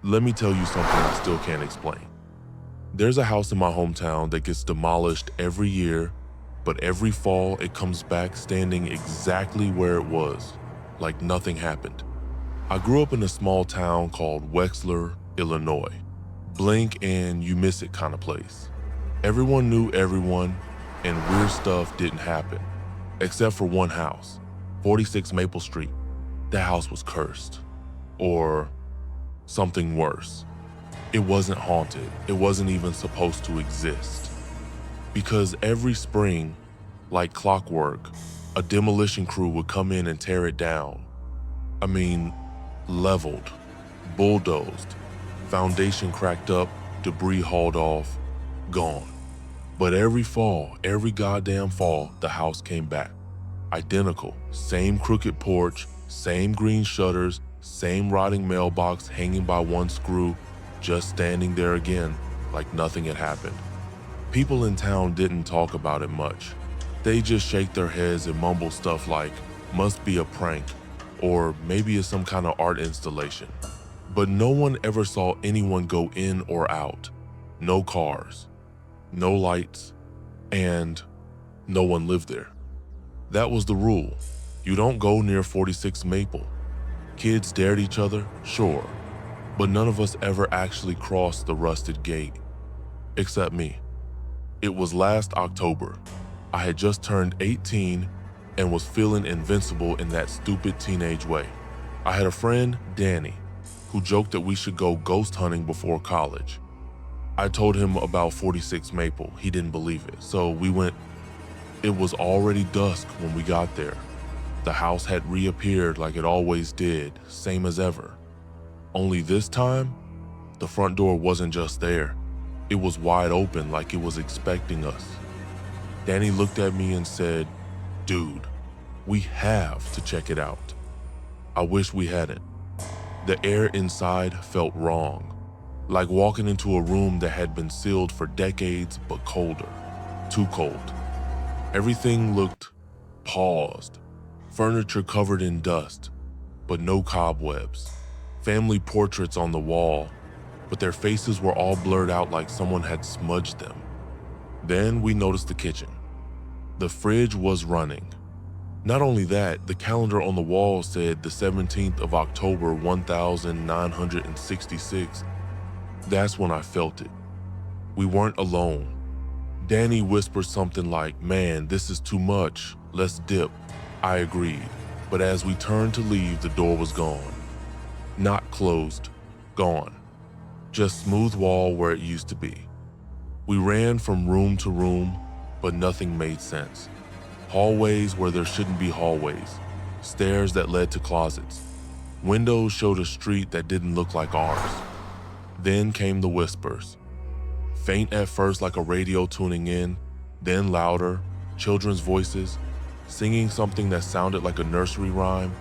Let me tell you something I still can't explain. There's a house in my hometown that gets demolished every year, but every fall it comes back standing exactly where it was, like nothing happened. I grew up in a small town called Wexler, Illinois. Blink and you miss it kind of place. Everyone knew everyone, and weird stuff didn't happen, except for one house, 46 Maple Street. That house was cursed, or something worse. It wasn't haunted. It wasn't even supposed to exist. Because every spring, like clockwork, a demolition crew would come in and tear it down. I mean, leveled, bulldozed, foundation cracked up, debris hauled off, gone. But every fall, every goddamn fall, the house came back. Identical, same crooked porch, same green shutters, same rotting mailbox hanging by one screw, just standing there again like nothing had happened. People in town didn't talk about it much. They just shake their heads and mumble stuff like, must be a prank, or maybe it's some kind of art installation. But no one ever saw anyone go in or out. No cars, no lights, and no one lived there. That was the rule. You don't go near 46 Maple. Kids dared each other, sure, but none of us ever actually crossed the rusted gate. Except me. It was last October. I had just turned 18 and was feeling invincible in that stupid teenage way. I had a friend, Danny, who joked that we should go ghost hunting before college. I told him about 46 Maple. He didn't believe it, so we went. It was already dusk when we got there. The house had reappeared like it always did, same as ever. Only this time, the front door wasn't just there. It was wide open like it was expecting us. Danny looked at me and said, "Dude, we have to check it out." I wish we hadn't. The air inside felt wrong, like walking into a room that had been sealed for decades but colder, too cold. Everything looked paused, furniture covered in dust, but no cobwebs. Family portraits on the wall, but their faces were all blurred out like someone had smudged them. Then we noticed the kitchen. The fridge was running. Not only that, the calendar on the wall said the 17th of October, 1966. That's when I felt it. We weren't alone. Danny whispered something like, "Man, this is too much. Let's dip." I agreed, but as we turned to leave, the door was gone. Not closed, gone. Just smooth wall where it used to be. We ran from room to room, but nothing made sense. Hallways where there shouldn't be hallways. Stairs that led to closets. Windows showed a street that didn't look like ours. Then came the whispers. Faint at first like a radio tuning in, then louder, children's voices, singing something that sounded like a nursery rhyme,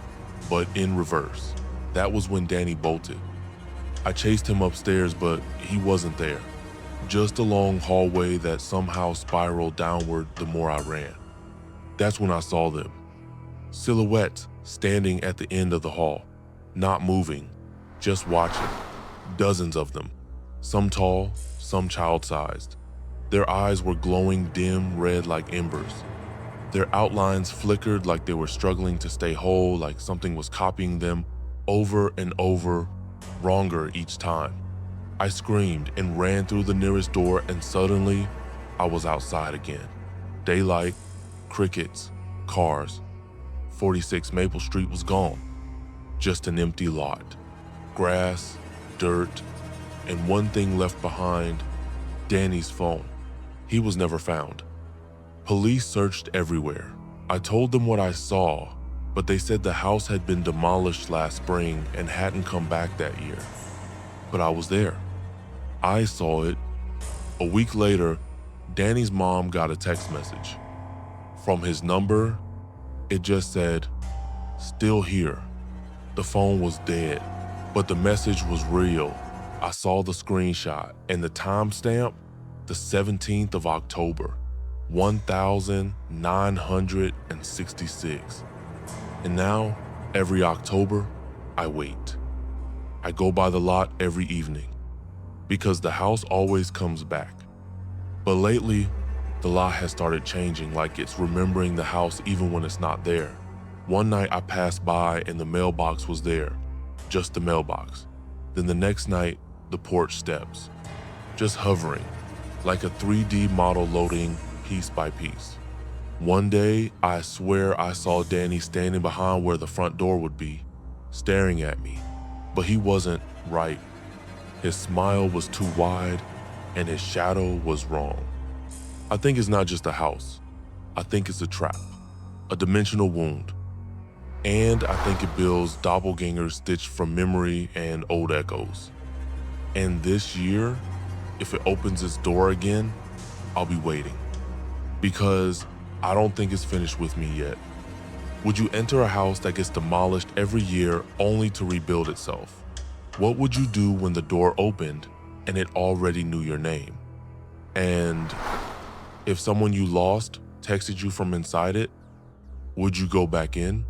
but in reverse. That was when Danny bolted. I chased him upstairs, but he wasn't there. Just a long hallway that somehow spiraled downward the more I ran. That's when I saw them. Silhouettes standing at the end of the hall, not moving, just watching. Dozens of them, some tall, some child-sized. Their eyes were glowing dim red like embers. Their outlines flickered like they were struggling to stay whole, like something was copying them over and over, wronger each time. I screamed and ran through the nearest door, and suddenly, I was outside again. Daylight, crickets, cars. 46 Maple Street was gone. Just an empty lot. Grass, dirt, and one thing left behind, Danny's phone. He was never found. Police searched everywhere. I told them what I saw, but they said the house had been demolished last spring and hadn't come back that year. But I was there. I saw it. A week later, Danny's mom got a text message. From his number, it just said, "Still here." The phone was dead, but the message was real. I saw the screenshot and the timestamp, the 17th of October, 1966. And now, every October, I wait. I go by the lot every evening because the house always comes back. But lately, the lot has started changing, like it's remembering the house even when it's not there. One night I passed by and the mailbox was there, just the mailbox. Then the next night, the porch steps, just hovering, like a 3D model loading piece by piece. One day, I swear I saw Danny standing behind where the front door would be, staring at me, but he wasn't right. His smile was too wide and his shadow was wrong. I think it's not just a house. I think it's a trap, a dimensional wound. And I think it builds doppelgangers stitched from memory and old echoes. And this year, if it opens its door again, I'll be waiting. Because I don't think it's finished with me yet. Would you enter a house that gets demolished every year only to rebuild itself? What would you do when the door opened and it already knew your name? And if someone you lost texted you from inside it, would you go back in?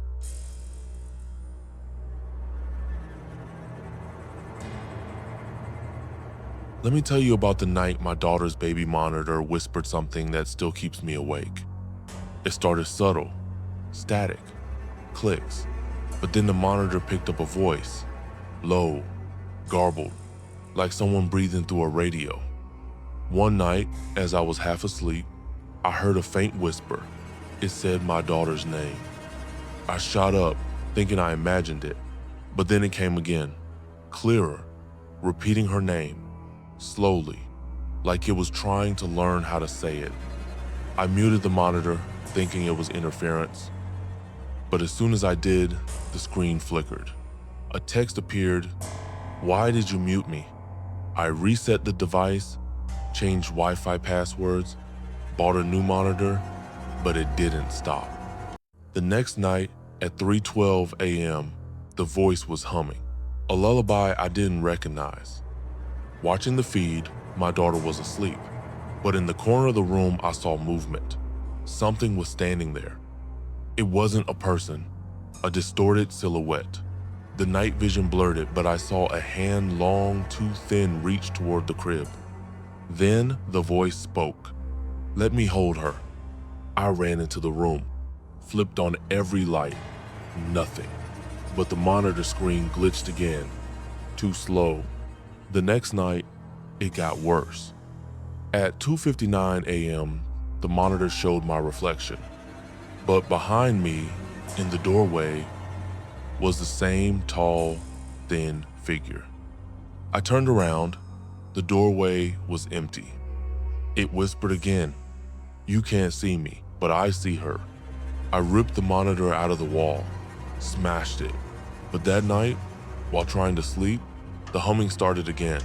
Let me tell you about the night my daughter's baby monitor whispered something that still keeps me awake. It started subtle, static, clicks, but then the monitor picked up a voice, low, garbled, like someone breathing through a radio. One night, as I was half asleep, I heard a faint whisper. It said my daughter's name. I shot up, thinking I imagined it, but then it came again, clearer, repeating her name, slowly, like it was trying to learn how to say it. I muted the monitor, thinking it was interference, but as soon as I did, the screen flickered. A text appeared, "Why did you mute me?" I reset the device, changed Wi-Fi passwords, bought a new monitor, but it didn't stop. The next night at 3:12 a.m., the voice was humming, a lullaby I didn't recognize. Watching the feed, my daughter was asleep, but in the corner of the room I saw movement. Something was standing there. It wasn't a person, a distorted silhouette. The night vision blurred it, but I saw a hand long, too thin, reach toward the crib. Then the voice spoke. "Let me hold her." I ran into the room, flipped on every light. Nothing. But the monitor screen glitched again, too slow. The next night, it got worse. At 2:59 a.m., the monitor showed my reflection. But behind me, in the doorway, was the same tall, thin figure. I turned around. The doorway was empty. It whispered again, "You can't see me, but I see her." I ripped the monitor out of the wall, smashed it. But that night, while trying to sleep, the humming started again,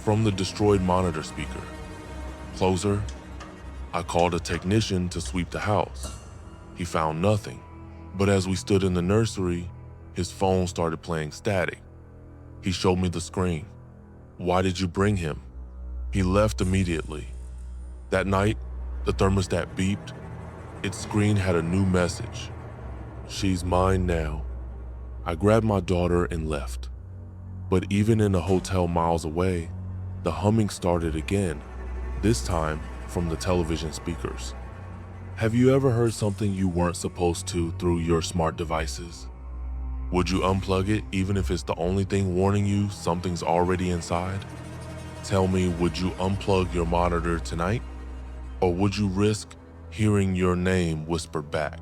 from the destroyed monitor speaker. Closer. I called a technician to sweep the house. He found nothing, but as we stood in the nursery, his phone started playing static. He showed me the screen. "Why did you bring him?" He left immediately. That night, the thermostat beeped. Its screen had a new message. "She's mine now." I grabbed my daughter and left. But even in a hotel miles away, the humming started again, this time from the television speakers. Have you ever heard something you weren't supposed to through your smart devices? Would you unplug it even if it's the only thing warning you something's already inside? Tell me, would you unplug your monitor tonight? Or would you risk hearing your name whispered back?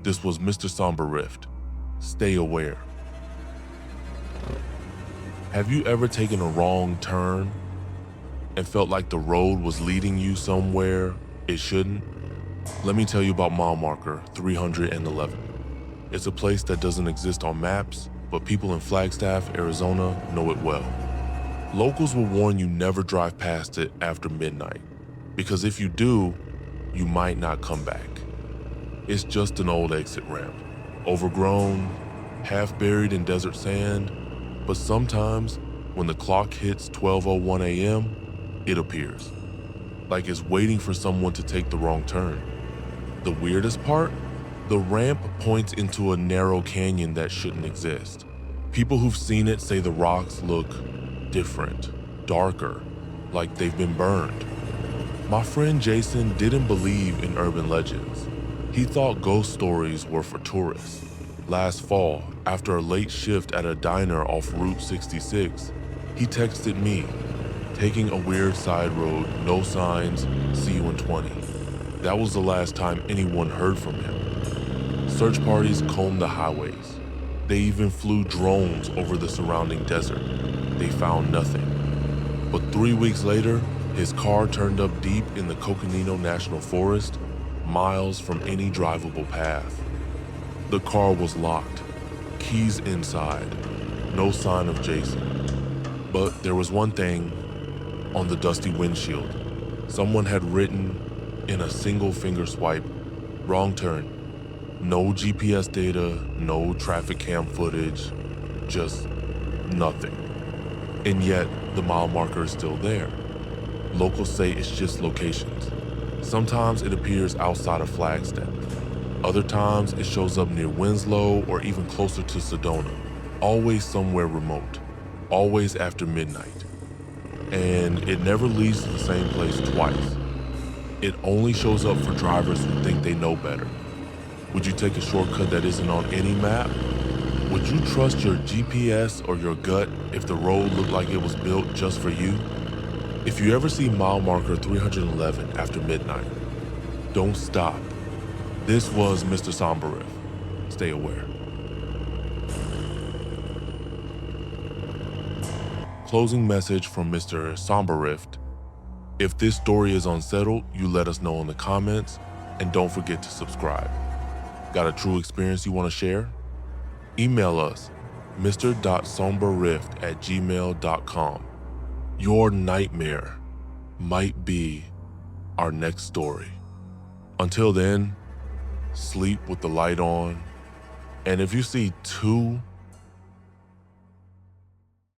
This was Mr.Somberrift. Stay aware. Have you ever taken a wrong turn and felt like the road was leading you somewhere it shouldn't? Let me tell you about mile marker 311. It's a place that doesn't exist on maps, but people in Flagstaff, Arizona know it well. Locals will warn you never drive past it after midnight, because if you do, you might not come back. It's just an old exit ramp, overgrown, half buried in desert sand, but sometimes when the clock hits 12:01 a.m., it appears, like it's waiting for someone to take the wrong turn. The weirdest part? The ramp points into a narrow canyon that shouldn't exist. People who've seen it say the rocks look different, darker, like they've been burned. My friend Jason didn't believe in urban legends. He thought ghost stories were for tourists. Last fall, after a late shift at a diner off Route 66, he texted me, "Taking a weird side road, no signs, see you in 20." That was the last time anyone heard from him. Search parties combed the highways. They even flew drones over the surrounding desert. They found nothing. But 3 weeks later, his car turned up deep in the Coconino National Forest, miles from any drivable path. The car was locked, keys inside, no sign of Jason. But there was one thing on the dusty windshield. Someone had written in a single finger swipe, "Wrong turn." No GPS data, no traffic cam footage, just nothing. And yet, the mile marker is still there. Locals say it's just locations. Sometimes it appears outside of Flagstaff. Other times it shows up near Winslow or even closer to Sedona. Always somewhere remote, always after midnight. And it never leads to the same place twice. It only shows up for drivers who think they know better. Would you take a shortcut that isn't on any map? Would you trust your GPS or your gut if the road looked like it was built just for you? If you ever see mile marker 311 after midnight, don't stop. This was Mr. Somberrift. Stay aware. Closing message from Mr. Somberrift. If this story is unsettled, you let us know in the comments, and don't forget to subscribe. Got a true experience you want to share? Email us, mr.somberrift@gmail.com. Your nightmare might be our next story. Until then, sleep with the light on. And if you see two